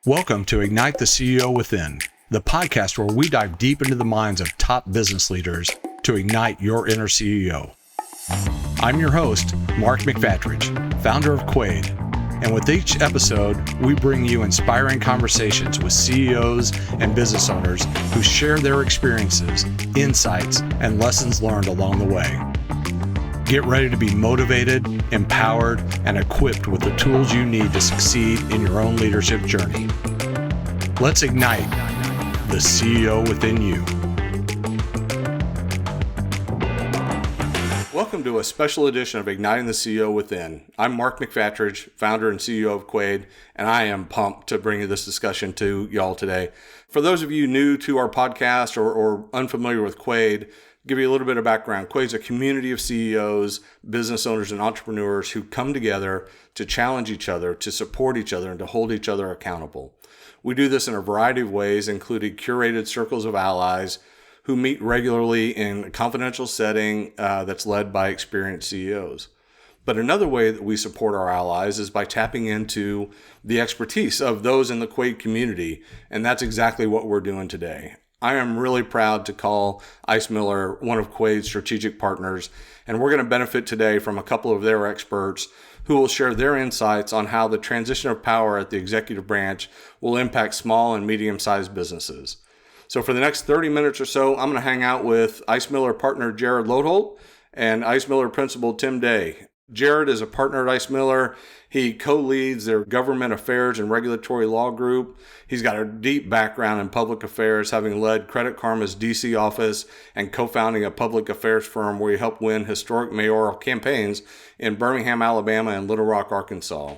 Welcome to Ignite the CEO Within, the podcast where we dive deep into the minds of top business leaders to ignite your inner CEO. I'm your host, Mark McFatridge, founder of Quaid, and with each episode, we bring you inspiring conversations with CEOs and business owners who share their experiences, insights, and lessons learned along the way. Get ready to be motivated, empowered, and equipped with the tools you need to succeed in your own leadership journey. Let's ignite the CEO within you. Welcome to a special edition of Igniting the CEO Within. I'm Mark McFatridge, founder and CEO of Quaid, and I am pumped to bring you this discussion to y'all today. For those of you new to our podcast or unfamiliar with Quaid, give you a little bit of background. Quaid's a community of CEOs, business owners, and entrepreneurs who come together to challenge each other, to support each other, and to hold each other accountable. We do this in a variety of ways, including curated circles of allies who meet regularly in a confidential setting that's led by experienced CEOs. But another way that we support our allies is by tapping into the expertise of those in the Quaid community, and that's exactly what we're doing today. I am really proud to call Ice Miller one of Quaid's strategic partners, and we're going to benefit today from a couple of their experts who will share their insights on how the transition of power at the executive branch will impact small and medium-sized businesses. So for the next 30 minutes or so, I'm going to hang out with Ice Miller partner Jarrod Loadholt and Ice Miller principal Tim Day. Jarrod is a partner at Ice Miller. He co-leads their government affairs and regulatory law group. He's got a deep background in public affairs, having led Credit Karma's DC office and co-founding a public affairs firm where he helped win historic mayoral campaigns in Birmingham, Alabama and Little Rock, Arkansas.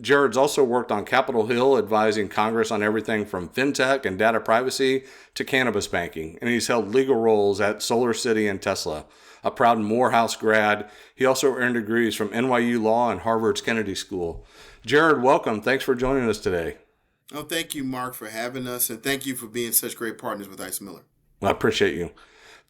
Jarrod's also worked on Capitol Hill, advising Congress on everything from fintech and data privacy to cannabis banking, and he's held legal roles at Solar City and Tesla. A proud Morehouse grad, he also earned degrees from NYU Law and Harvard's Kennedy School. Jarrod, welcome. Thanks for joining us today. Oh, thank you, Mark, for having us, and thank you for being such great partners with Ice Miller. Well, I appreciate you.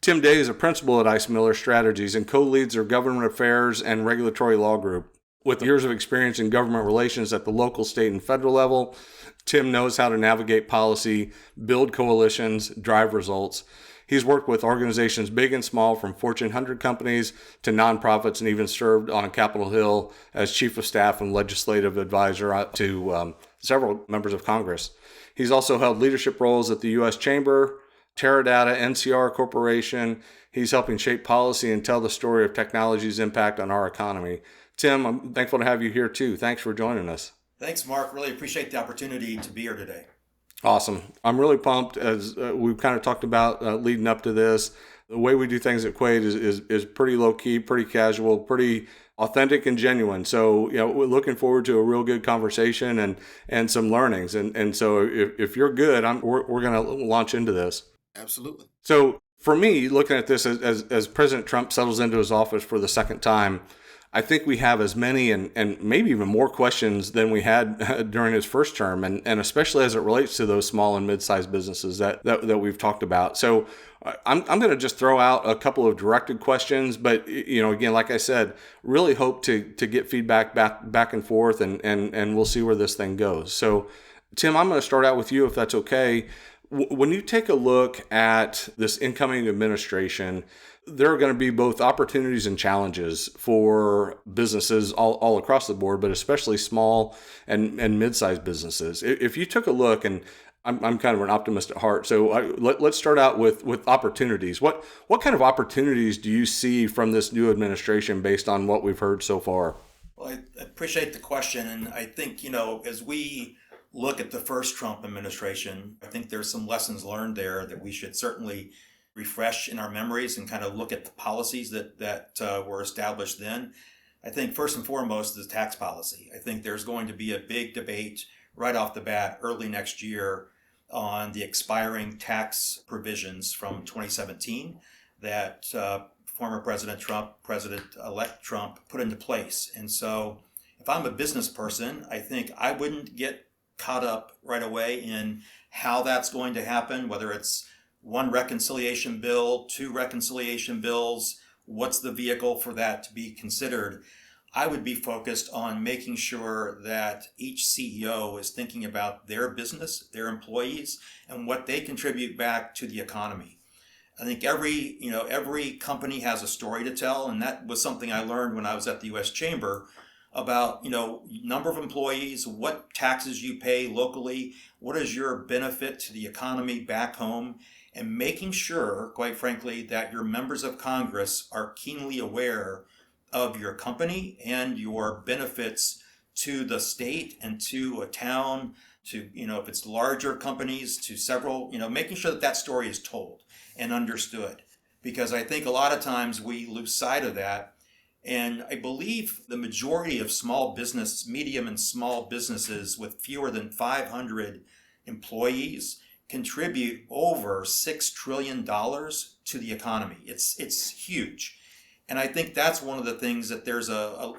Tim Day is a principal at Ice Miller Strategies and co-leads their government affairs and regulatory law group. With years of experience in government relations at the local, state, and federal level, Tim knows how to navigate policy, build coalitions, drive results. He's worked with organizations big and small, from Fortune 100 companies to nonprofits, and even served on Capitol Hill as chief of staff and legislative advisor to several members of Congress. He's also held leadership roles at the U.S. Chamber, Teradata, NCR Corporation. He's helping shape policy and tell the story of technology's impact on our economy. Tim, I'm thankful to have you here too. Thanks for joining us. Thanks, Mark. Really appreciate the opportunity to be here today. Awesome. I'm really pumped, as we've kind of talked about leading up to this. The way we do things at Quaid is pretty low key, pretty casual, pretty authentic and genuine. So, we're looking forward to a real good conversation and some learnings. And so if you're good, we're going to launch into this. Absolutely. So for me, looking at this as President Trump settles into his office for the second time, I think we have as many and maybe even more questions than we had during his first term, and especially as it relates to those small and mid-sized businesses that we've talked about. So I'm going to just throw out a couple of directed questions, but again, like I said, really hope to get feedback back and forth, and we'll see where this thing goes. So Tim, I'm going to start out with you if that's okay. When you take a look at this incoming administration, there are going to be both opportunities and challenges for businesses all across the board, but especially small and mid-sized businesses. If you took a look, and I'm kind of an optimist at heart, so let's start out with opportunities. What kind of opportunities do you see from this new administration based on what we've heard so far? Well, I appreciate the question, and I think, as we look at the first Trump administration, I think there's some lessons learned there that we should certainly refresh in our memories and kind of look at the policies that were established then. I think first and foremost is tax policy. I think there's going to be a big debate right off the bat early next year on the expiring tax provisions from 2017 that former President-elect Trump put into place. And so if I'm a business person, I think I wouldn't get caught up right away in how that's going to happen, whether it's one reconciliation bill, two reconciliation bills, what's the vehicle for that to be considered. I would be focused on making sure that each CEO is thinking about their business, their employees, and what they contribute back to the economy. I think every company has a story to tell, and that was something I learned when I was at the U.S. Chamber about number of employees, what taxes you pay locally, what is your benefit to the economy back home, and making sure, quite frankly, that your members of Congress are keenly aware of your company and your benefits to the state and to a town, to if it's larger companies, to several, making sure that that story is told and understood, because I think a lot of times we lose sight of that. And I believe the majority of small business, medium and small businesses with fewer than 500 employees contribute over $6 trillion to the economy. It's huge. And I think that's one of the things that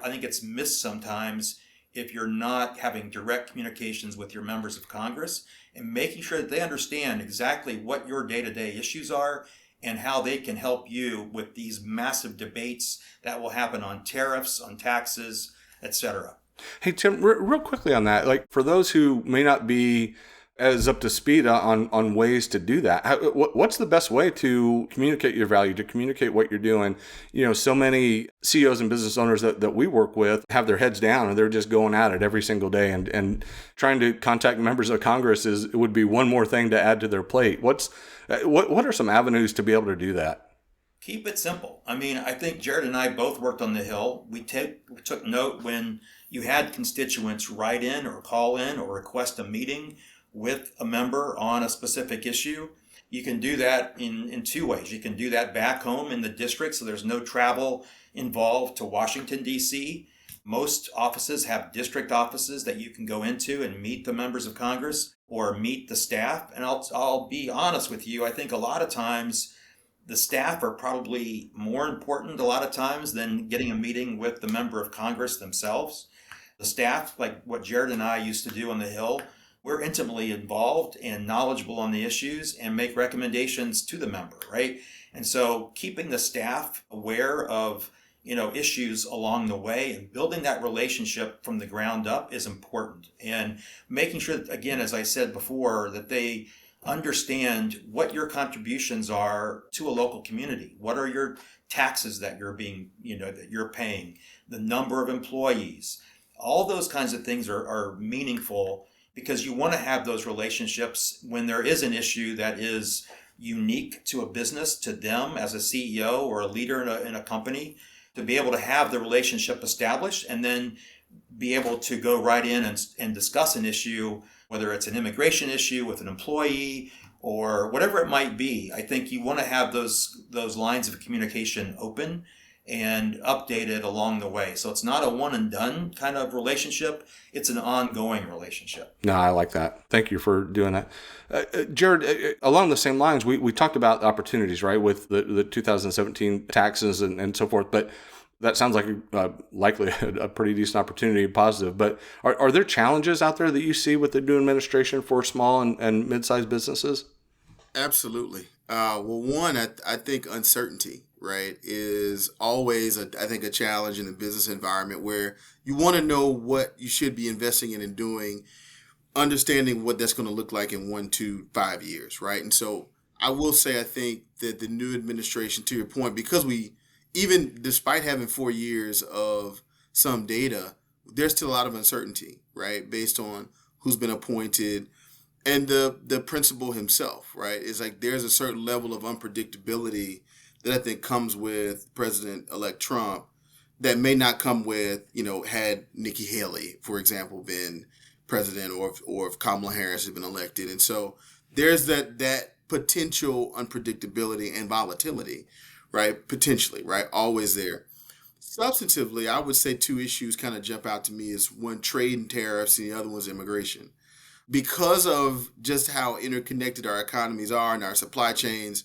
I think it's missed sometimes if you're not having direct communications with your members of Congress and making sure that they understand exactly what your day-to-day issues are and how they can help you with these massive debates that will happen on tariffs, on taxes, etc. Hey, Tim, real quickly on that, like for those who may not be as up to speed on ways to do that, what's the best way to communicate your value, to communicate what you're doing? So many CEOs and business owners that we work with have their heads down and they're just going at it every single day, and trying to contact members of Congress would be one more thing to add to their plate. What are some avenues to be able to do that? Keep it simple. I mean, I think Jarrod and I both worked on the Hill. We took note when you had constituents write in or call in or request a meeting with a member on a specific issue. You can do that in two ways. You can do that back home in the district, so there's no travel involved to Washington, D.C. Most offices have district offices that you can go into and meet the members of Congress or meet the staff. And I'll be honest with you, I think a lot of times the staff are probably more important a lot of times than getting a meeting with the member of Congress themselves. The staff, like what Jarrod and I used to do on the Hill, we're intimately involved and knowledgeable on the issues and make recommendations to the member, right? And so keeping the staff aware of issues along the way and building that relationship from the ground up is important. And making sure that, again, as I said before, that they understand what your contributions are to a local community. What are your taxes that you're paying, the number of employees. All those kinds of things are meaningful, because you want to have those relationships when there is an issue that is unique to a business, to them as a CEO or a leader in a company, to be able to have the relationship established and then be able to go right in and discuss an issue, whether it's an immigration issue with an employee or whatever it might be. I think you want to have those lines of communication open and updated along the way. So it's not a one and done kind of relationship. It's an ongoing relationship. No, I like that. Thank you for doing that. Jarrod, along the same lines, we talked about opportunities, right, with the 2017 taxes and so forth, but that sounds like likely a pretty decent opportunity, positive. But are there challenges out there that you see with the new administration for small and mid-sized businesses? Absolutely. Well, one, I think uncertainty, right, is always, I think, a challenge in the business environment where you want to know what you should be investing in and doing, understanding what that's going to look like in 1 to 5 years, right? And so I will say, I think that the new administration, to your point, because even despite having 4 years of some data, there's still a lot of uncertainty, right, based on who's been appointed. And the principal himself, right, is like there's a certain level of unpredictability that I think comes with President-elect Trump that may not come with, had Nikki Haley, for example, been president, or if Kamala Harris had been elected. And so there's that potential unpredictability and volatility, right, potentially, right, always there. Substantively, I would say 2 issues kind of jump out to me is one, trade and tariffs, and the other one's immigration. Because of just how interconnected our economies are and our supply chains,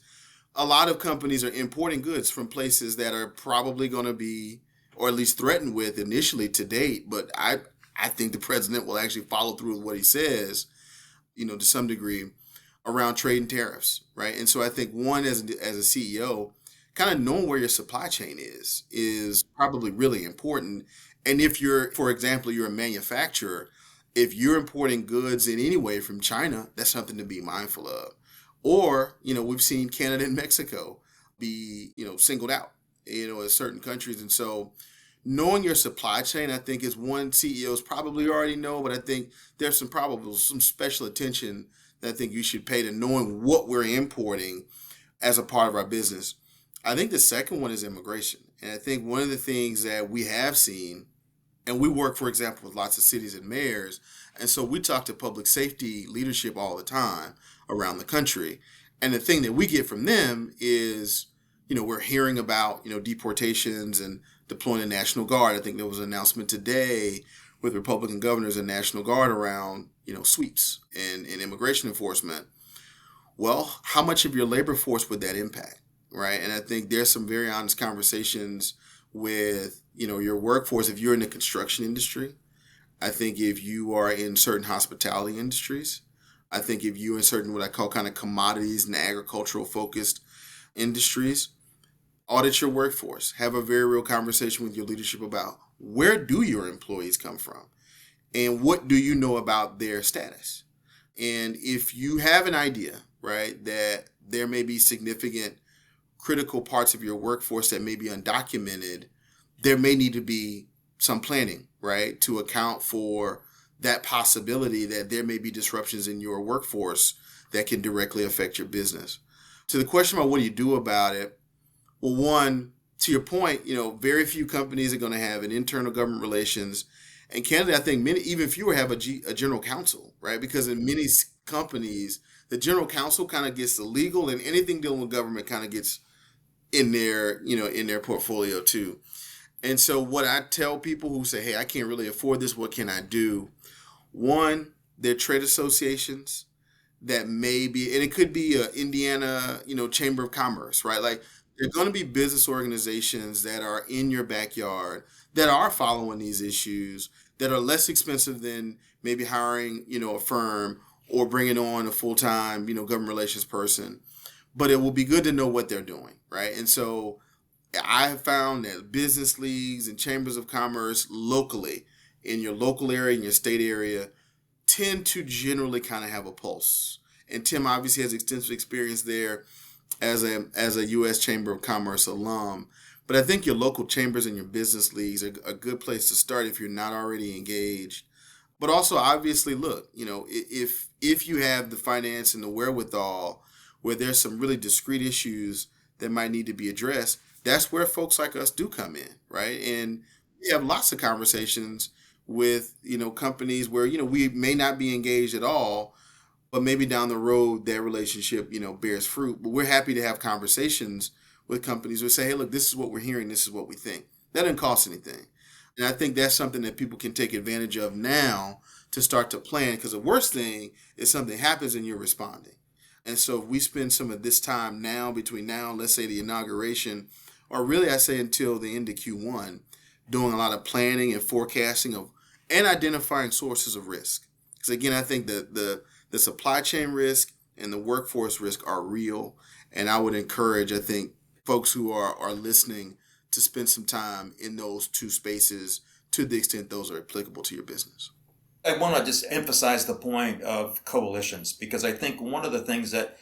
a lot of companies are importing goods from places that are probably going to be, or at least threatened with initially to date. But I think the president will actually follow through with what he says, to some degree, around trade and tariffs, right? And so I think one, as a CEO, kind of knowing where your supply chain is probably really important. And if you're, for example, you're a manufacturer, if you're importing goods in any way from China, that's something to be mindful of. Or, we've seen Canada and Mexico be, singled out, in certain countries. And so knowing your supply chain, I think, is one CEOs probably already know, but I think there's some special attention that I think you should pay to knowing what we're importing as a part of our business. I think the second one is immigration. And I think one of the things that we have seen, and we work, for example, with lots of cities and mayors, and so we talk to public safety leadership all the time around the country. And the thing that we get from them is, we're hearing about, deportations and deploying the National Guard. I think there was an announcement today with Republican governors and National Guard around, sweeps and immigration enforcement. Well, how much of your labor force would that impact, right? And I think there's some very honest conversations with, your workforce. If you're in the construction industry, I think if you are in certain hospitality industries, I think if you're in certain what I call kind of commodities and agricultural focused industries, audit your workforce. Have a very real conversation with your leadership about where do your employees come from and what do you know about their status. And if you have an idea, right, that there may be significant critical parts of your workforce that may be undocumented, there may need to be some planning, right, to account for that possibility that there may be disruptions in your workforce that can directly affect your business. To the question about what do you do about it, well, one, to your point, very few companies are going to have an internal government relations. And candidly, I think many, even fewer have a general counsel, right? Because in many companies, the general counsel kind of gets the legal, and anything dealing with government kind of gets in their, in their portfolio too. And so what I tell people who say, hey, I can't really afford this, what can I do? One, there are trade associations that may be, and it could be a Indiana, Chamber of Commerce, right? Like, there are going to be business organizations that are in your backyard that are following these issues, that are less expensive than maybe hiring, a firm or bringing on a full-time, government relations person. But it will be good to know what they're doing, right? And so I have found that business leagues and chambers of commerce locally, in your local area, in your state area, tend to generally kind of have a pulse. And Tim obviously has extensive experience there as a U.S. Chamber of Commerce alum. But I think your local chambers and your business leagues are a good place to start if you're not already engaged. But also, obviously, look, if you have the finance and the wherewithal where there's some really discrete issues that might need to be addressed, that's where folks like us do come in, right? And we have lots of conversations with, companies where, we may not be engaged at all, but maybe down the road, that relationship, bears fruit. But we're happy to have conversations with companies who say, hey, look, this is what we're hearing. This is what we think. That doesn't cost anything. And I think that's something that people can take advantage of now to start to plan, because the worst thing is something happens and you're responding. And so if we spend some of this time now, between now, let's say the inauguration, or really I say until the end of Q1, doing a lot of planning and forecasting and identifying sources of risk. Because again, I think that the supply chain risk and the workforce risk are real. And I would encourage, I think, folks who are listening to spend some time in those two spaces to the extent those are applicable to your business. I want to just emphasize the point of coalitions, because I think one of the things that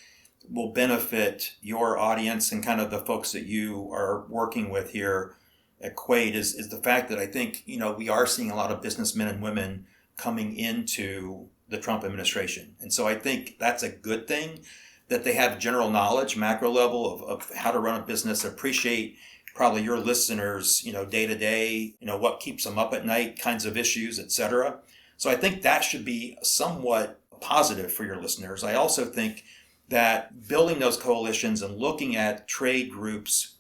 will benefit your audience and kind of the folks that you are working with here at Quaid is the fact that I think, we are seeing a lot of businessmen and women coming into the Trump administration. And so I think that's a good thing, that they have general knowledge, macro level of how to run a business, appreciate probably your listeners, day to day, what keeps them up at night, kinds of issues, et cetera. So I think that should be somewhat positive for your listeners. I also think that building those coalitions and looking at trade groups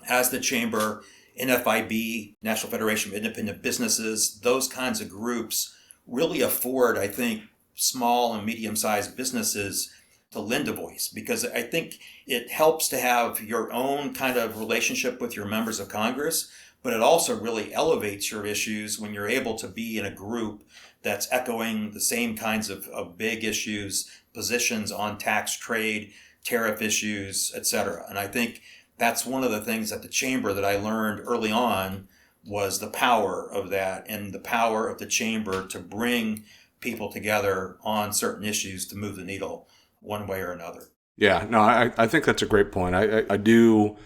as the Chamber, NFIB, National Federation of Independent Businesses, those kinds of groups really afford, I think, small and medium-sized businesses to lend a voice, because I think it helps to have your own kind of relationship with your members of Congress, but it also really elevates your issues when you're able to be in a group that's echoing the same kinds of big issues, positions on tax, trade, tariff issues, et cetera. And I think that's one of the things at the Chamber that I learned early on was the power of that and the power of the chamber to bring people together on certain issues to move the needle one way or another. Yeah, no, I think that's a great point. I do,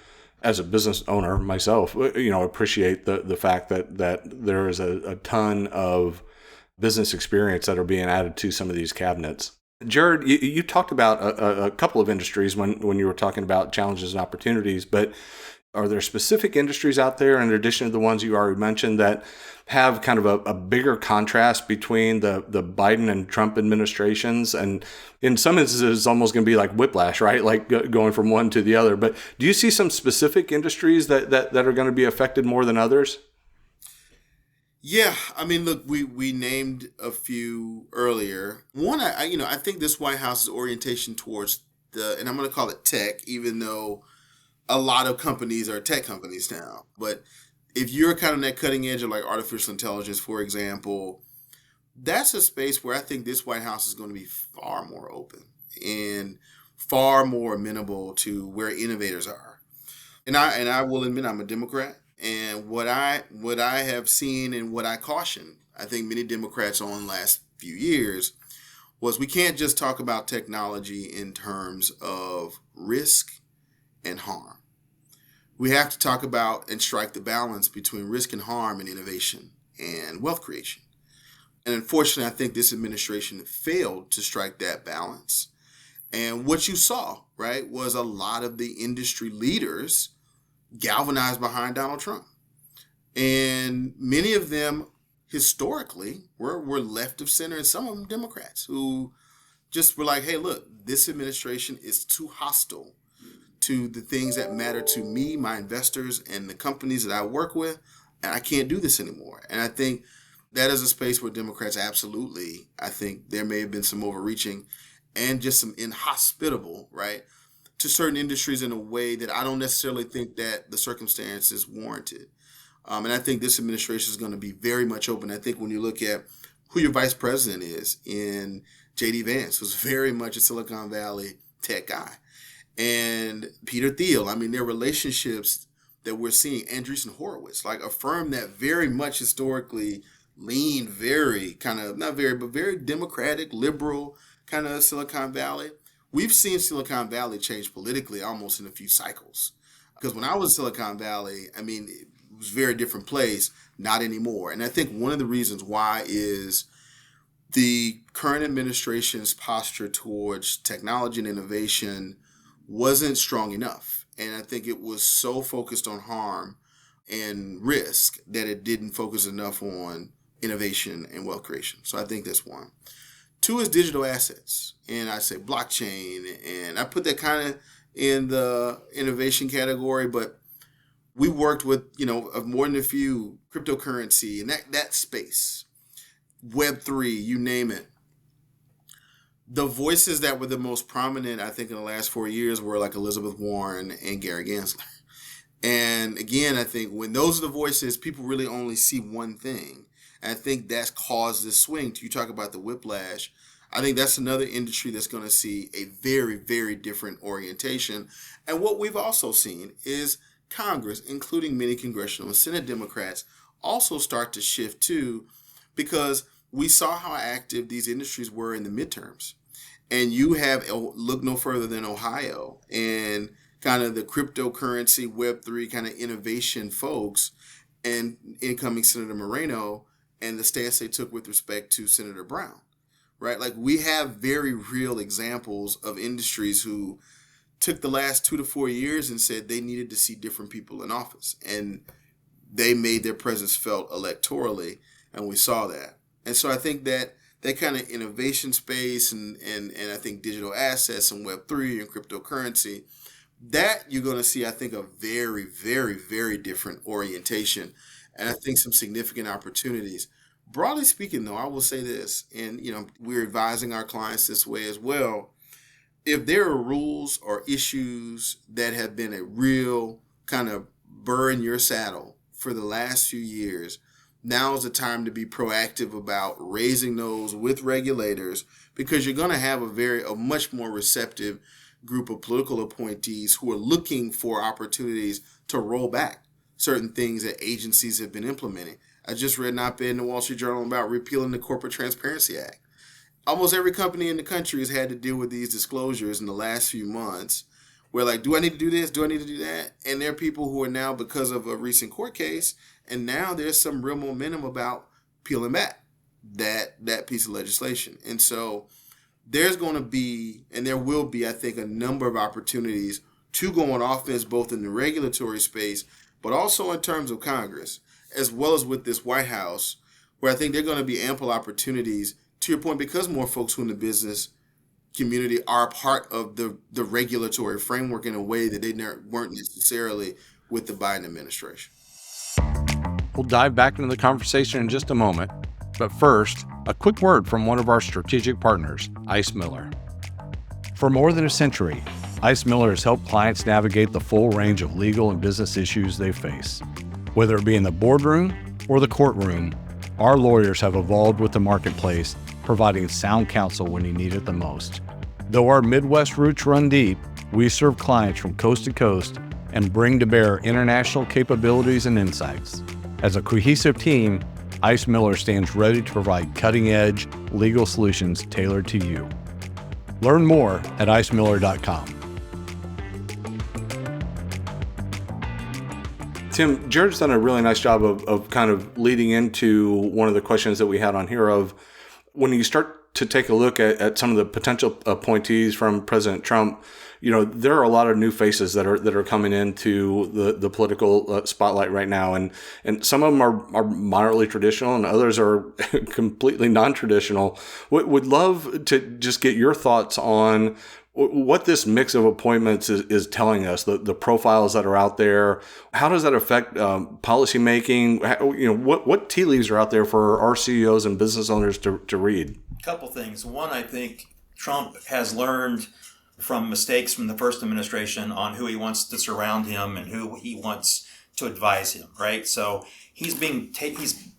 as a business owner myself, appreciate the fact that there is a ton of business experience that are being added to some of these cabinets. Jarrod, you talked about a couple of industries when you were talking about challenges and opportunities, but are there specific industries out there, in addition to the ones you already mentioned, that have kind of a bigger contrast between the Biden and Trump administrations? And in some instances, it's almost going to be like whiplash, right? Like going from one to the other. But do you see some specific industries that are going to be affected more than others? Yeah, I mean, look, we named a few earlier. One, I think this White House's orientation towards and I'm going to call it tech, even though a lot of companies are tech companies now. But if you're kind of that cutting edge of like artificial intelligence, for example, that's a space where I think this White House is going to be far more open and far more amenable to where innovators are. And I will admit I'm a Democrat. And what I have seen and what I caution, I think many Democrats on the last few years, was we can't just talk about technology in terms of risk and harm. We have to talk about and strike the balance between risk and harm and innovation and wealth creation. And unfortunately, I think this administration failed to strike that balance. And what you saw, right, was a lot of the industry leaders galvanized behind Donald Trump. And many of them historically were left of center, and some of them Democrats who just were like, hey, look, this administration is too hostile to the things that matter to me, my investors, and the companies that I work with, and I can't do this anymore. And I think that is a space where Democrats absolutely, I think there may have been some overreaching and just some inhospitable, right, to certain industries in a way that I don't necessarily think that the circumstances warranted. And I think this administration is going to be very much open. I think when you look at who your vice president is in J.D. Vance, who's very much a Silicon Valley tech guy, and Peter Thiel, I mean, their relationships that we're seeing, Andreessen Horowitz, like a firm that very much historically leaned very kind of, not very, but very democratic, liberal kind of Silicon Valley. We've seen Silicon Valley change politically almost in a few cycles. Because when I was in Silicon Valley, I mean, it was a very different place, not anymore. And I think one of the reasons why is the current administration's posture towards technology and innovation wasn't strong enough. And I think it was so focused on harm and risk that it didn't focus enough on innovation and wealth creation. So I think that's one. Two is digital assets. And I say blockchain, and I put that kind of in the innovation category, but we worked with, of more than a few, cryptocurrency and that space, Web3, you name it. The voices that were the most prominent, I think, in the last 4 years were like Elizabeth Warren and Gary Gensler. And again, I think when those are the voices, people really only see one thing. And I think that's caused this swing. You talk about the whiplash. I think that's another industry that's going to see a very, very different orientation. And what we've also seen is Congress, including many congressional and Senate Democrats, also start to shift too, because we saw how active these industries were in the midterms. And you have, look no further than Ohio and kind of the cryptocurrency, Web3 kind of innovation folks and incoming Senator Moreno and the stance they took with respect to Senator Brown, right? Like we have very real examples of industries who took the last 2 to 4 years and said they needed to see different people in office. And they made their presence felt electorally, and we saw that. And so I think that kind of innovation space and I think digital assets and Web3 and cryptocurrency, that you're going to see, I think, a very, very, very different orientation. And I think some significant opportunities. Broadly speaking, though, I will say this, and we're advising our clients this way as well. If there are rules or issues that have been a real kind of burr in your saddle for the last few years, now is the time to be proactive about raising those with regulators, because you're going to have a much more receptive group of political appointees who are looking for opportunities to roll back certain things that agencies have been implementing. I just read an op-ed in the Wall Street Journal about repealing the Corporate Transparency Act. Almost every company in the country has had to deal with these disclosures in the last few months. Where like, do I need to do this? Do I need to do that? And there are people who are now, because of a recent court case, and now there's some real momentum about peeling back that piece of legislation. And so there's going to be, and there will be, I think, a number of opportunities to go on offense, both in the regulatory space, but also in terms of Congress, as well as with this White House, where I think there are going to be ample opportunities, to your point, because more folks who in the business community are a part of the regulatory framework in a way that they weren't necessarily with the Biden administration. We'll dive back into the conversation in just a moment, but first, a quick word from one of our strategic partners, Ice Miller. For more than a century, Ice Miller has helped clients navigate the full range of legal and business issues they face. Whether it be in the boardroom or the courtroom, our lawyers have evolved with the marketplace, providing sound counsel when you need it the most. Though our Midwest roots run deep, we serve clients from coast to coast and bring to bear international capabilities and insights. As a cohesive team, Ice Miller stands ready to provide cutting-edge legal solutions tailored to you. Learn more at icemiller.com. Tim, Jarrod's done a really nice job of kind of leading into one of the questions that we had on here of when you start to take a look at some of the potential appointees from President Trump, there are a lot of new faces that are coming into the political spotlight right now, and some of them are moderately traditional, and others are completely non-traditional. Would love to just get your thoughts on what this mix of appointments is telling us, the profiles that are out there. How does that affect policymaking? What tea leaves are out there for our CEOs and business owners to read? Couple things. One, I think Trump has learned from mistakes from the first administration on who he wants to surround him and who he wants to advise him, right? So he's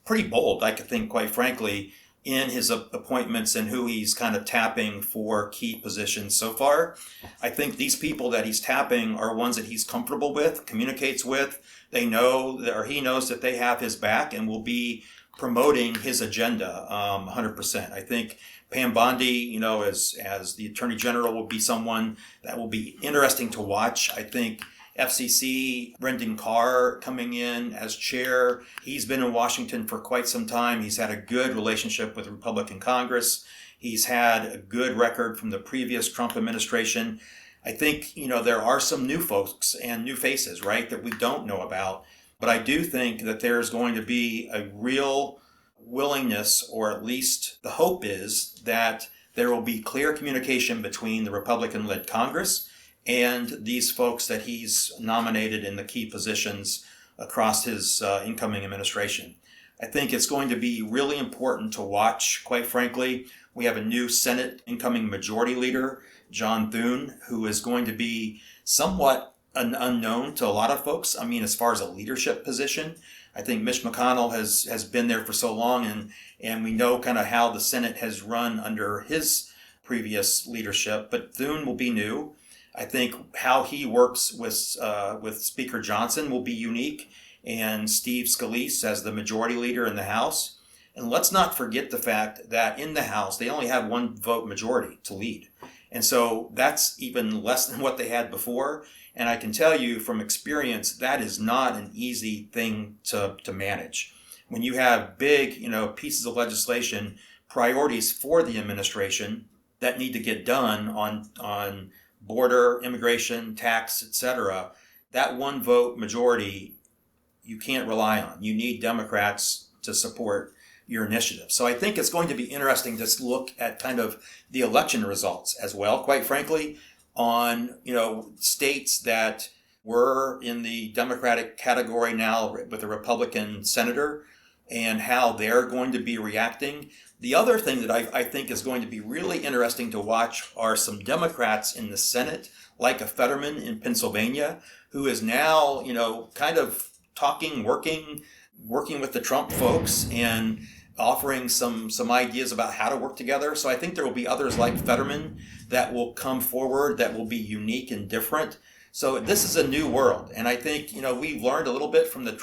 pretty bold, I could think, quite frankly, in his appointments and who he's kind of tapping for key positions so far. I think these people that he's tapping are ones that he's comfortable with, communicates with. They know, or he knows that they have his back and will be promoting his agenda 100%. I think Pam Bondi, as the Attorney General, will be someone that will be interesting to watch. I think FCC, Brendan Carr coming in as chair. He's been in Washington for quite some time. He's had a good relationship with the Republican Congress. He's had a good record from the previous Trump administration. I think, there are some new folks and new faces, right, that we don't know about. But I do think that there's going to be a real willingness, or at least the hope is that there will be clear communication between the Republican-led Congress and these folks that he's nominated in the key positions across his incoming administration. I think it's going to be really important to watch, quite frankly. We have a new Senate incoming majority leader, John Thune, who is going to be somewhat an unknown to a lot of folks. I mean, as far as a leadership position, I think Mitch McConnell has been there for so long, and we know kind of how the Senate has run under his previous leadership. But Thune will be new. I think how he works with Speaker Johnson will be unique, and Steve Scalise as the majority leader in the House. And let's not forget the fact that in the House, they only have one vote majority to lead. And so that's even less than what they had before. And I can tell you from experience, that is not an easy thing to manage. When you have big, pieces of legislation, priorities for the administration that need to get done on border, immigration, tax, etc., that one vote majority, you can't rely on. You need Democrats to support your initiative. So I think it's going to be interesting to look at kind of the election results as well, quite frankly, on, states that were in the Democratic category now with a Republican senator and how they're going to be reacting. The other thing that I think is going to be really interesting to watch are some Democrats in the Senate, like a Fetterman in Pennsylvania, who is now, kind of talking, working with the Trump folks and offering some ideas about how to work together. So I think there will be others like Fetterman that will come forward that will be unique and different. So this is a new world. And I think, we learned a little bit from the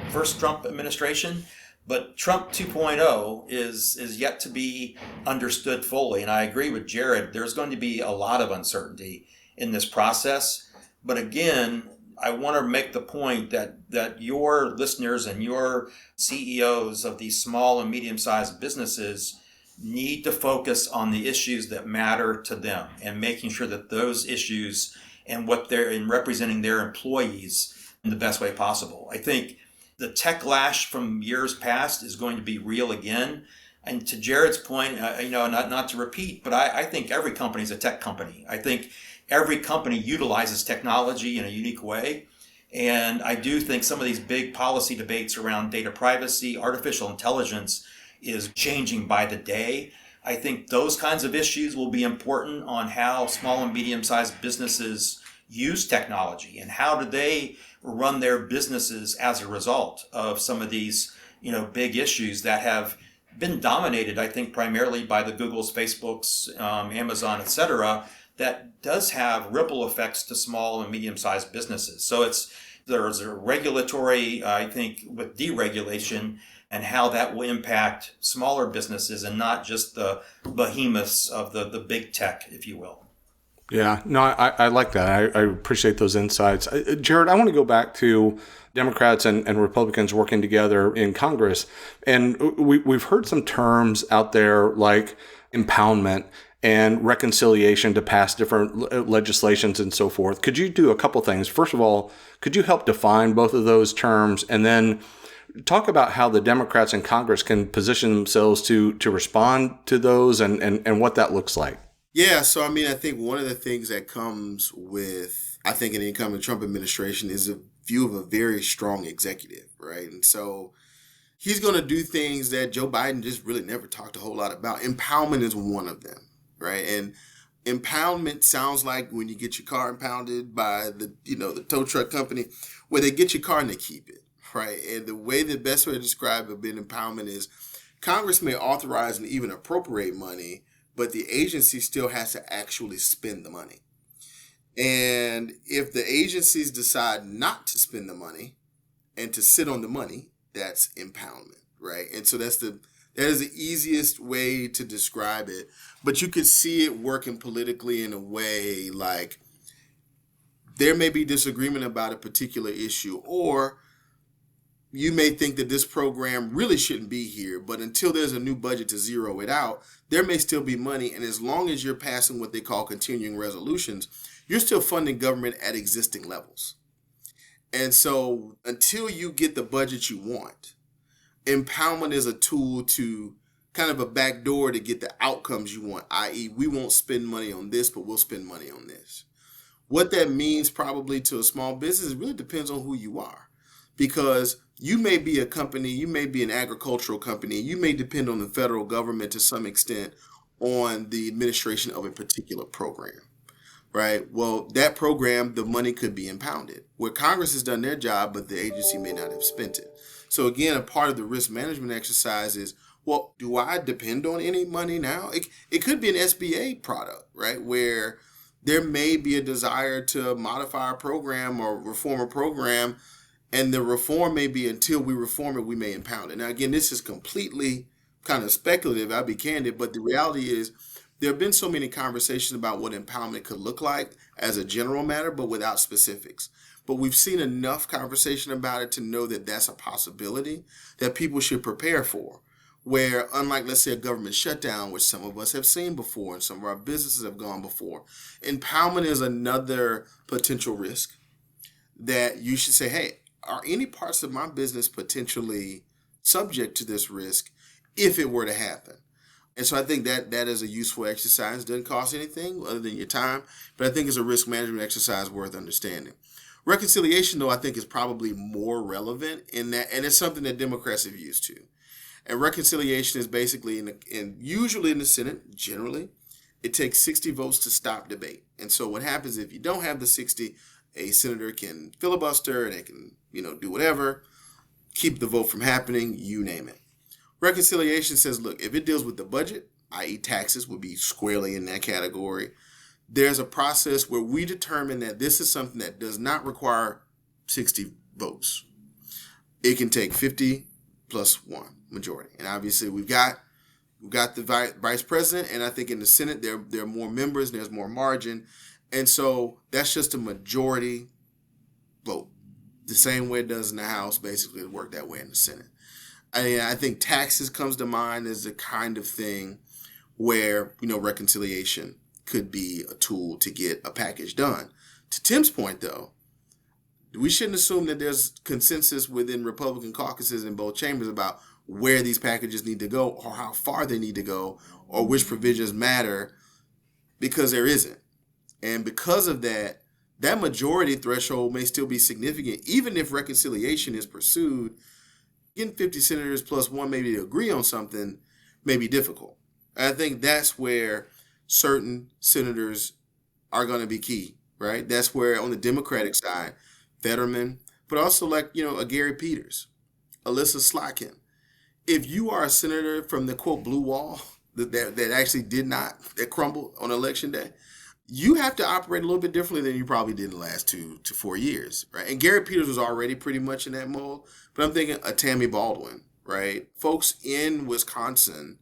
first Trump administration, but Trump 2.0 is yet to be understood fully. And I agree with Jarrod, there's going to be a lot of uncertainty in this process. But again, I want to make the point that your listeners and your CEOs of these small and medium-sized businesses need to focus on the issues that matter to them and making sure that those issues and what they're in representing their employees in the best way possible. I think the techlash from years past is going to be real again. And to Jarrod's point, not to repeat, but I think every company is a tech company. I think every company utilizes technology in a unique way. And I do think some of these big policy debates around data privacy, artificial intelligence is changing by the day. I think those kinds of issues will be important on how small and medium-sized businesses use technology and how do they run their businesses as a result of some of these, big issues that have been dominated, I think, primarily by the Googles, Facebooks, Amazon, et cetera, that does have ripple effects to small and medium-sized businesses. So there's a regulatory, I think, with deregulation and how that will impact smaller businesses and not just the behemoths of the big tech, if you will. Yeah, no, I like that. I appreciate those insights. Jarrod, I want to go back to Democrats and Republicans working together in Congress. And we've heard some terms out there like impoundment and reconciliation to pass different legislations and so forth. Could you do a couple things? First of all, could you help define both of those terms? And then talk about how the Democrats in Congress can position themselves to respond to those and what that looks like. Yeah, so I think one of the things that comes with, I think, an incoming Trump administration is a view of a very strong executive, right? And so he's going to do things that Joe Biden just really never talked a whole lot about. Impoundment is one of them, right? And impoundment sounds like when you get your car impounded by the tow truck company, where they get your car and they keep it, right? And the best way to describe a bit impoundment is Congress may authorize and even appropriate money, but the agency still has to actually spend the money. And if the agencies decide not to spend the money and to sit on the money, that's impoundment, right? And so that is the easiest way to describe it. But you could see it working politically in a way like there may be disagreement about a particular issue, or you may think that this program really shouldn't be here, but until there's a new budget to zero it out, there may still be money. And as long as you're passing what they call continuing resolutions, you're still funding government at existing levels. And so until you get the budget you want, impoundment is a tool to kind of a backdoor to get the outcomes you want, i.e. we won't spend money on this, but we'll spend money on this. What that means probably to a small business really depends on who you are. Because you may be a company, you may be an agricultural company, you may depend on the federal government to some extent on the administration of a particular program, right? Well, that program, the money could be impounded, where Congress has done their job, but the agency may not have spent it. So again, a part of the risk management exercise is, well, do I depend on any money now? It could be an SBA product, right, where there may be a desire to modify a program or reform a program, and the reform may be until we reform it, we may impound it. Now, again, this is completely kind of speculative, I'll be candid, but the reality is there have been so many conversations about what impoundment could look like as a general matter, but without specifics. But we've seen enough conversation about it to know that that's a possibility that people should prepare for. Where, unlike, let's say, a government shutdown, which some of us have seen before and some of our businesses have gone before, impoundment is another potential risk that you should say, hey, are any parts of my business potentially subject to this risk if it were to happen? And so I think that is a useful exercise. It doesn't cost anything other than your time, but I think it's a risk management exercise worth understanding. Reconciliation, though, I think is probably more relevant in that, and it's something that Democrats have used to. And reconciliation is basically, usually in the Senate, generally, it takes 60 votes to stop debate. And so what happens if you don't have the 60, a senator can filibuster and they can, do whatever, keep the vote from happening, you name it. Reconciliation says, look, if it deals with the budget, i.e. taxes would be squarely in that category. there's a process where we determine that this is something that does not require 60 votes. It can take 50 plus one majority. And obviously we've got the vice president, and I think in the Senate there are more members and there's more margin. And so that's just a majority vote. The same way it does in the House, basically it worked that way in the Senate. I think taxes comes to mind as the kind of thing where, reconciliation could be a tool to get a package done. To Tim's point, though, we shouldn't assume that there's consensus within Republican caucuses in both chambers about where these packages need to go or how far they need to go or which provisions matter, because there isn't. And because of that, that majority threshold may still be significant, even if reconciliation is pursued. Getting 50 senators plus one maybe to agree on something may be difficult. I think that's where certain senators are going to be key, right? That's where on the Democratic side, Fetterman, but also like, a Gary Peters, Alyssa Slotkin. If you are a senator from the quote blue wall that actually that crumbled on election day, you have to operate a little bit differently than you probably did in the last 2 to 4 years, right? And Gary Peters was already pretty much in that mold, but I'm thinking a Tammy Baldwin, right? Folks in Wisconsin,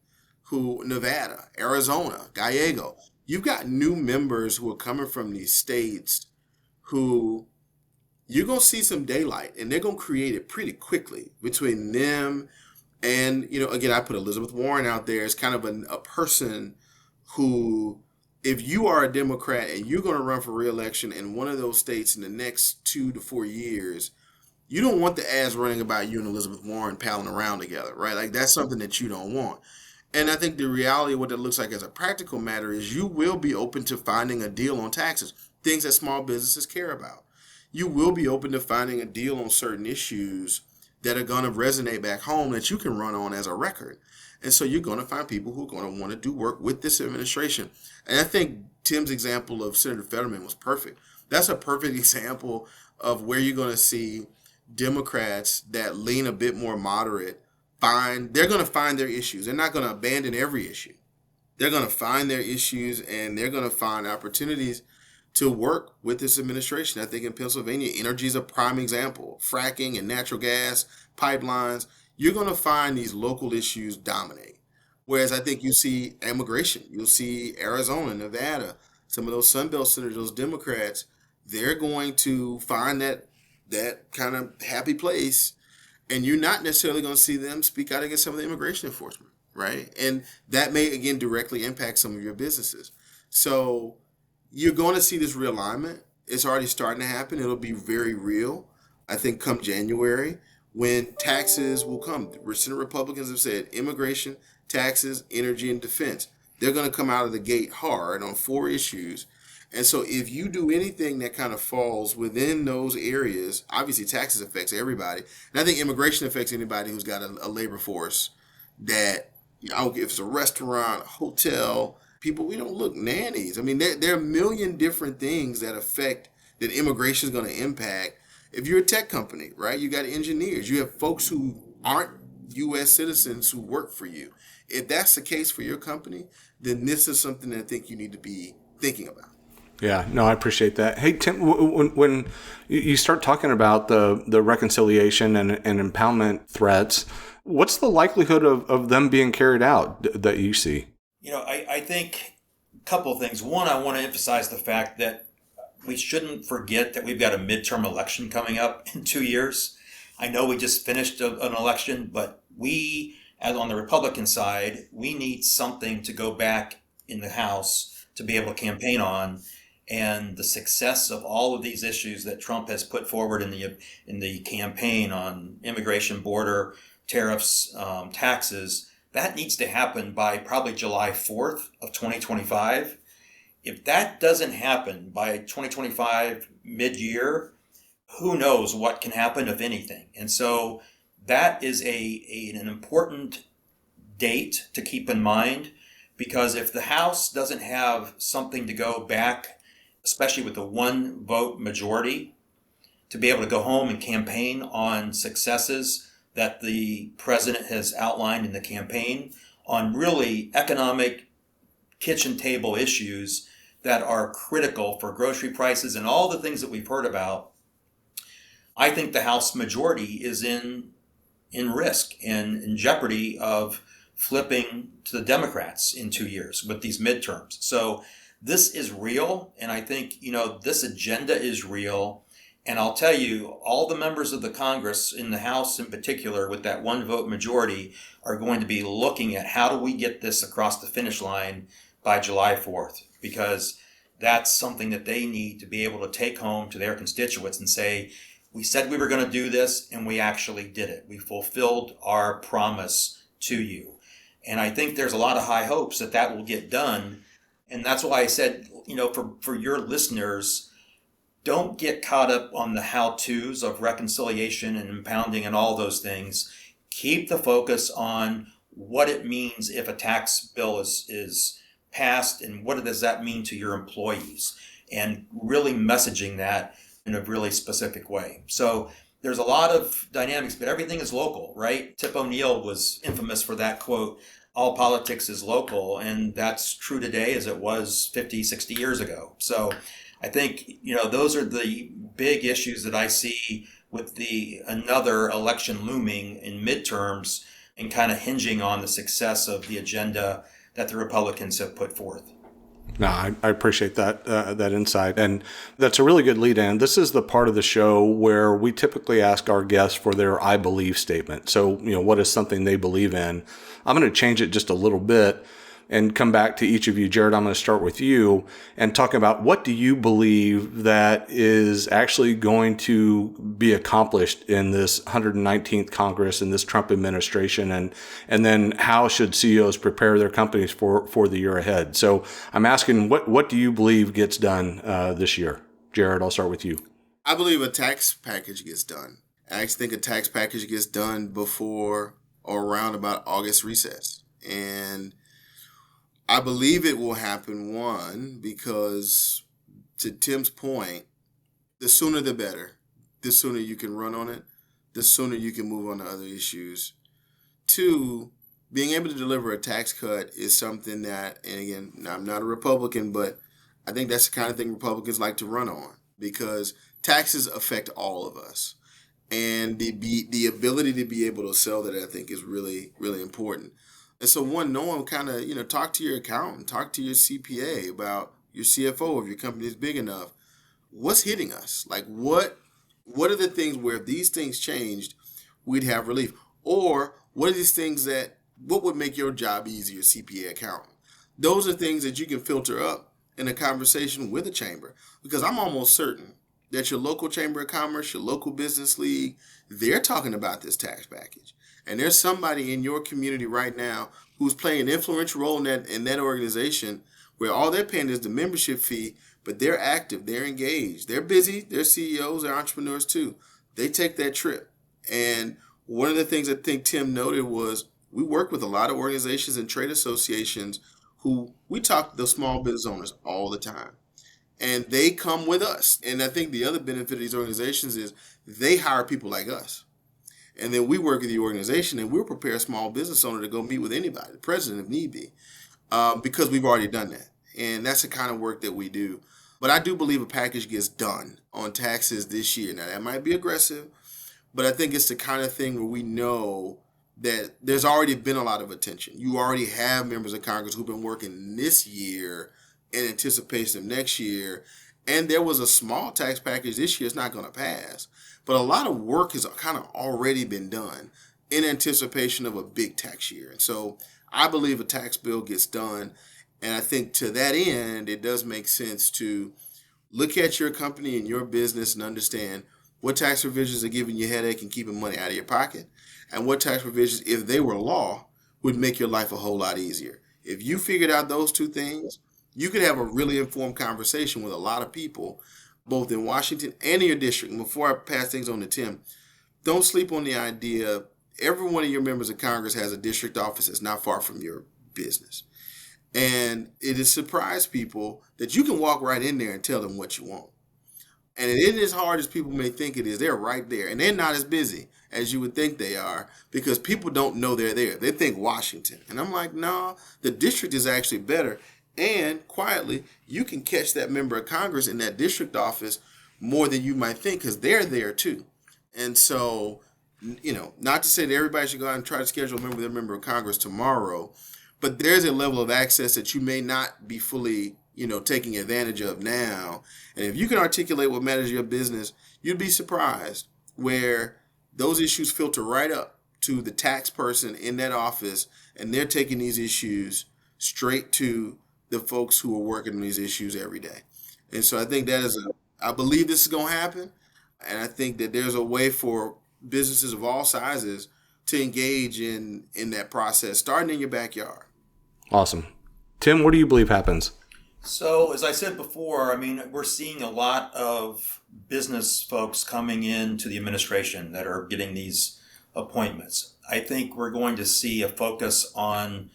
Nevada, Arizona, Gallego, you've got new members who are coming from these states who you're going to see some daylight, and they're going to create it pretty quickly between them and, again, I put Elizabeth Warren out there as kind of a person who, if you are a Democrat and you're going to run for re-election in one of those states in the next 2 to 4 years, you don't want the ads running about you and Elizabeth Warren palling around together, right? Like, that's something that you don't want. And I think the reality of what that looks like as a practical matter is you will be open to finding a deal on taxes, things that small businesses care about. You will be open to finding a deal on certain issues that are going to resonate back home that you can run on as a record. And so you're going to find people who are going to want to do work with this administration. And I think Tim's example of Senator Fetterman was perfect. That's a perfect example of where you're going to see Democrats that lean a bit more moderate they're going to find their issues. They're not going to abandon every issue. They're going to find their issues, and they're going to find opportunities to work with this administration. I think in Pennsylvania, energy is a prime example. Fracking and natural gas pipelines, you're going to find these local issues dominate. Whereas I think you see immigration, you'll see Arizona, Nevada, some of those Sunbelt senators, those Democrats, they're going to find that kind of happy place, and you're not necessarily going to see them speak out against some of the immigration enforcement, right? And that may, again, directly impact some of your businesses. So you're going to see this realignment. It's already starting to happen. It'll be very real, I think, come January, when taxes will come. Senate Republicans have said immigration, taxes, energy, and defense. They're going to come out of the gate hard on 4 issues. And so if you do anything that kind of falls within those areas, obviously taxes affects everybody. And I think immigration affects anybody who's got a labor force that, if it's a restaurant, a hotel, people, we don't look nannies. I mean, there are a million different things that immigration is going to impact. If you're a tech company, right, you got engineers, you have folks who aren't U.S. citizens who work for you. If that's the case for your company, then this is something that I think you need to be thinking about. Yeah, no, I appreciate that. Hey, Tim, when you start talking about the reconciliation and impoundment threats, what's the likelihood of them being carried out that you see? I think a couple of things. One, I want to emphasize the fact that we shouldn't forget that we've got a midterm election coming up in 2 years. I know we just finished an election, but we, as on the Republican side, we need something to go back in the House to be able to campaign on. And the success of all of these issues that Trump has put forward in the campaign on immigration, border, tariffs, taxes, that needs to happen by probably July 4th of 2025. If that doesn't happen by 2025 mid-year, who knows what can happen, if anything. And so that is an important date to keep in mind, because if the House doesn't have something to go back, especially with the 1-vote majority, to be able to go home and campaign on successes that the president has outlined in the campaign on really economic kitchen table issues that are critical for grocery prices and all the things that we've heard about, I think the House majority is in risk and in jeopardy of flipping to the Democrats in 2 years with these midterms. So this is real, and I think, this agenda is real. And I'll tell you, all the members of the Congress, in the House in particular, with that one vote majority, are going to be looking at how do we get this across the finish line by July 4th, because that's something that they need to be able to take home to their constituents and say, we said we were going to do this, and we actually did it. We fulfilled our promise to you. And I think there's a lot of high hopes that that will get done. And that's why I said, for your listeners, don't get caught up on the how-tos of reconciliation and impounding and all those things. Keep the focus on what it means if a tax bill is passed, and what does that mean to your employees, and really messaging that in a really specific way. So there's a lot of dynamics, but everything is local, right? Tip O'Neill was infamous for that quote, all politics is local, and that's true today as it was 50, 60 years ago. So I think, those are the big issues that I see with another election looming in midterms, and kind of hinging on the success of the agenda that the Republicans have put forth. No, I appreciate that insight. And that's a really good lead in. This is the part of the show where we typically ask our guests for their I believe statement. So, what is something they believe in? I'm going to change it just a little bit and come back to each of you. Jarrod, I'm going to start with you and talk about what do you believe that is actually going to be accomplished in this 119th Congress and this Trump administration, and then how should CEOs prepare their companies for the year ahead? So I'm asking, what do you believe gets done this year? Jarrod, I'll start with you. I believe a tax package gets done. I actually think a tax package gets done before or around about August recess. And I believe it will happen, one, because to Tim's point, the sooner the better. The sooner you can run on it, the sooner you can move on to other issues. Two, being able to deliver a tax cut is something that, and again, I'm not a Republican, but I think that's the kind of thing Republicans like to run on, because taxes affect all of us. And the ability to be able to sell that, I think, is really, really important. And so knowing kind of, talk to your accountant, talk to your CPA about your CFO if your company is big enough. What's hitting us? Like what are the things where if these things changed, we'd have relief? Or what are these things what would make your job easier, CPA accountant? Those are things that you can filter up in a conversation with a chamber, because I'm almost certain that your local chamber of commerce, your local business league, they're talking about this tax package. And there's somebody in your community right now who's playing an influential role in that organization, where all they're paying is the membership fee, but they're active, they're engaged, they're busy, they're CEOs, they're entrepreneurs too. They take that trip. And one of the things I think Tim noted was we work with a lot of organizations and trade associations who we talk to the small business owners all the time. And they come with us. And I think the other benefit of these organizations is they hire people like us. And then we work with the organization, and we'll prepare a small business owner to go meet with anybody, the president if need be, because we've already done that. And that's the kind of work that we do. But I do believe a package gets done on taxes this year. Now, that might be aggressive, but I think it's the kind of thing where we know that there's already been a lot of attention. You already have members of Congress who've been working this year in anticipation of next year. And there was a small tax package this year. It's not going to pass. But a lot of work has kind of already been done in anticipation of a big tax year. And so I believe a tax bill gets done. And I think to that end, it does make sense to look at your company and your business and understand what tax provisions are giving you a headache and keeping money out of your pocket, and what tax provisions, if they were law, would make your life a whole lot easier. If you figured out those two things, you could have a really informed conversation with a lot of people, both in Washington and in your district. And before I pass things on to Tim, don't sleep on the idea every one of your members of Congress has a district office that's not far from your business. And it has surprised people that you can walk right in there and tell them what you want. And it isn't as hard as people may think it is. They're right there. And they're not as busy as you would think they are, because people don't know they're there. They think Washington. And I'm like, no, the district is actually better. And quietly, you can catch that member of Congress in that district office more than you might think, because they're there too. And so, not to say that everybody should go out and try to schedule their member of Congress tomorrow, but there's a level of access that you may not be fully, taking advantage of now. And if you can articulate what matters to your business, you'd be surprised where those issues filter right up to the tax person in that office, and they're taking these issues straight to the folks who are working on these issues every day. And so I think I believe this is going to happen. And I think that there's a way for businesses of all sizes to engage in that process, starting in your backyard. Awesome. Tim, what do you believe happens? So, as I said before, we're seeing a lot of business folks coming into the administration that are getting these appointments. I think we're going to see a focus on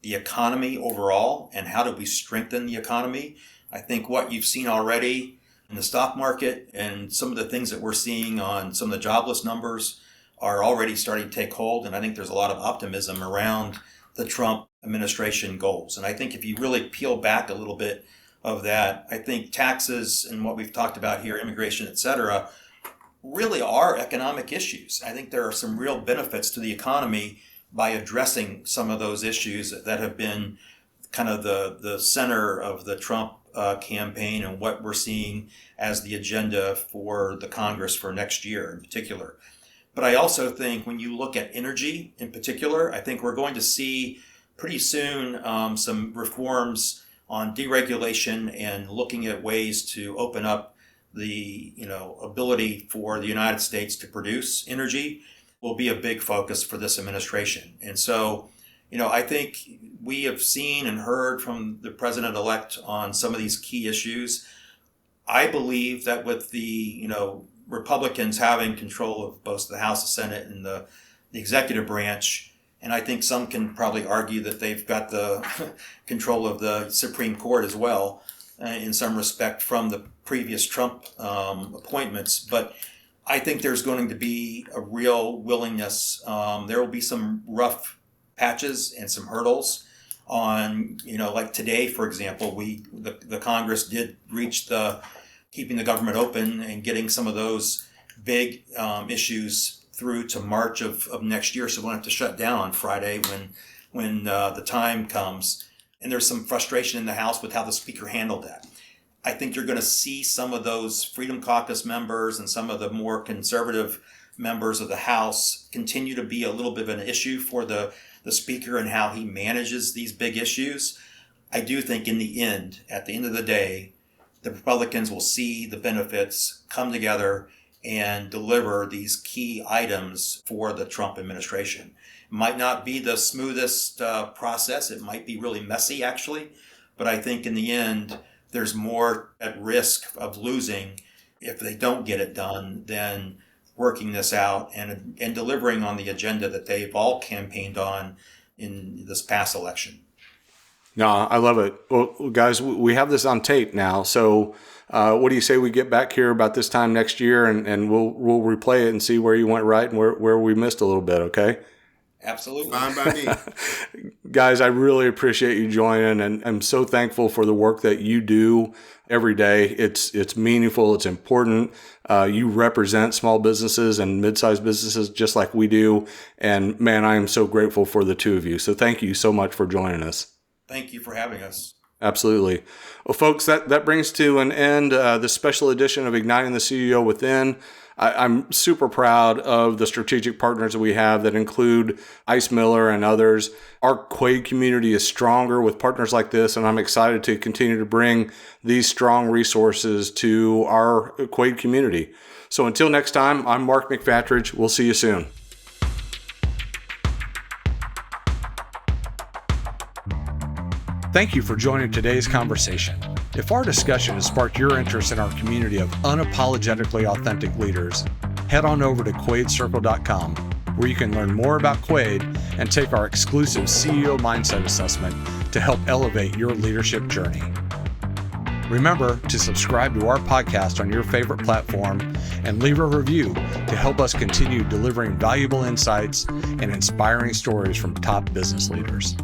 the economy overall and how do we strengthen the economy. I think what you've seen already in the stock market and some of the things that we're seeing on some of the jobless numbers are already starting to take hold. And I think there's a lot of optimism around the Trump administration goals. And I think if you really peel back a little bit of that, I think taxes and what we've talked about here, immigration, et cetera, really are economic issues. I think there are some real benefits to the economy by addressing some of those issues that have been kind of the center of the Trump campaign and what we're seeing as the agenda for the Congress for next year in particular. But I also think when you look at energy in particular, I think we're going to see pretty soon some reforms on deregulation and looking at ways to open up the ability for the United States to produce energy will be a big focus for this administration. And so, I think we have seen and heard from the president-elect on some of these key issues. I believe that with the, Republicans having control of both the House, the Senate, and the executive branch, and I think some can probably argue that they've got the control of the Supreme Court as well, in some respect from the previous Trump appointments. But I think there's going to be a real willingness. There will be some rough patches and some hurdles on, like today, for example, the Congress did reach the keeping the government open and getting some of those big issues through to March of next year. So we won't have to shut down on Friday when the time comes. And there's some frustration in the House with how the Speaker handled that. I think you're going to see some of those Freedom Caucus members and some of the more conservative members of the House continue to be a little bit of an issue for the Speaker and how he manages these big issues. I do think at the end of the day, the Republicans will see the benefits, come together, and deliver these key items for the Trump administration. It might not be the smoothest process. It might be really messy, actually. But I think in the end, there's more at risk of losing if they don't get it done than working this out and delivering on the agenda that they've all campaigned on in this past election. No, I love it. Well, guys, we have this on tape now. So what do you say we get back here about this time next year and we'll replay it and see where you went right and where we missed a little bit, okay? Absolutely. Fine by me. Guys, I really appreciate you joining, and I'm so thankful for the work that you do every day. It's meaningful. It's important. You represent small businesses and mid-sized businesses just like we do. And man, I am so grateful for the two of you. So thank you so much for joining us. Thank you for having us. Absolutely. Well, folks, that brings to an end this special edition of Igniting the CEO Within. I'm super proud of the strategic partners that we have that include Ice Miller and others. Our Quaid community is stronger with partners like this, and I'm excited to continue to bring these strong resources to our Quaid community. So until next time, I'm Mark McFatridge. We'll see you soon. Thank you for joining today's conversation. If our discussion has sparked your interest in our community of unapologetically authentic leaders, head on over to QuaidCircle.com, where you can learn more about Quaid and take our exclusive CEO Mindset Assessment to help elevate your leadership journey. Remember to subscribe to our podcast on your favorite platform and leave a review to help us continue delivering valuable insights and inspiring stories from top business leaders.